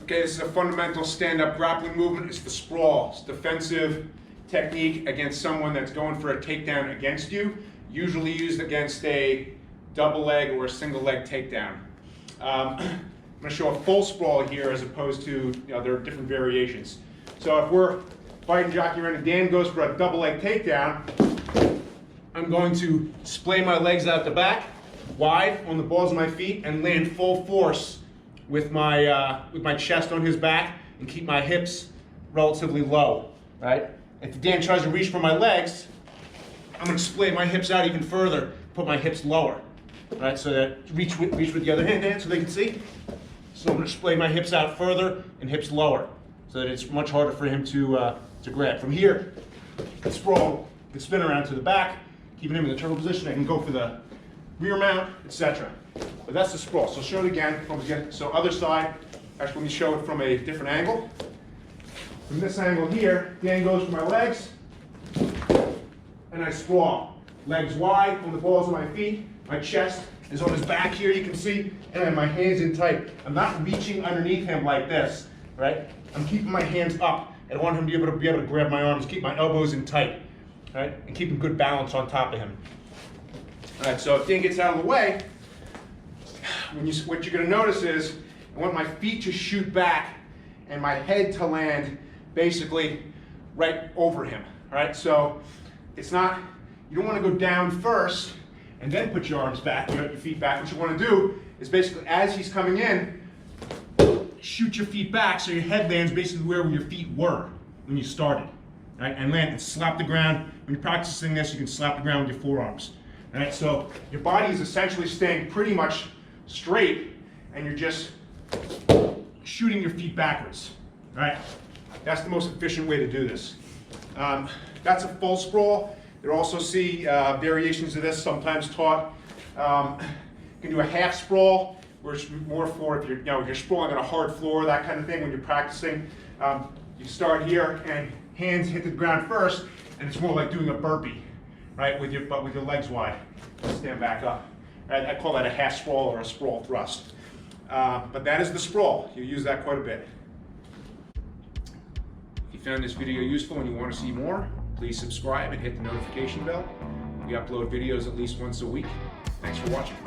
Okay, this is a fundamental stand-up grappling movement. It's the sprawl. It's defensive technique against someone that's going for a takedown against you, usually used against a double leg or a single leg takedown. I'm going to show a full sprawl here as opposed to, there are different variations. So if we're fighting jockey around and Dan goes for a double leg takedown, I'm going to splay my legs out the back, wide on the balls of my feet, and land full force with my chest on his back and keep my hips relatively low, right? If Dan tries to reach for my legs, I'm going to splay my hips out even further, put my hips lower, right? So that reach with the other hand, Dan, so they can see. So I'm going to splay my hips out further and hips lower, so that it's much harder for him to grab. From here, I can sprawl, I can spin around to the back, keeping him in the turtle position. I can go for the rear mount, etc. But that's the sprawl. So show it again. So other side. Actually, let me show it from a different angle. From this angle here, Dan goes for my legs, and I sprawl. Legs wide on the balls of my feet. My chest is on his back here, you can see, and I have my hands in tight. I'm not reaching underneath him like this, right? I'm keeping my hands up. I want him to be able to grab my arms, keep my elbows in tight, right? And keeping good balance on top of him. All right, so if Dan gets out of the way, what you're going to notice is I want my feet to shoot back and my head to land basically right over him. All right, so it's not, you don't want to go down first and then put your arms back, your feet back. What you want to do is basically as he's coming in, shoot your feet back so your head lands basically where your feet were when you started. Right, and land and slap the ground. When you're practicing this, you can slap the ground with your forearms. All right, so your body is essentially staying pretty much straight, and you're just shooting your feet backwards. All right, that's the most efficient way to do this. That's a full sprawl. You also see variations of this sometimes taught. You can do a half sprawl, where it's more for if you're sprawling on a hard floor, that kind of thing. When you're practicing, you start here and hands hit the ground first, and it's more like doing a burpee, right? With your legs wide. Stand back up. Right? I call that a half sprawl or a sprawl thrust. But that is the sprawl. You use that quite a bit. If you found this video useful and you want to see more, please subscribe and hit the notification bell. We upload videos at least once a week. Thanks for watching.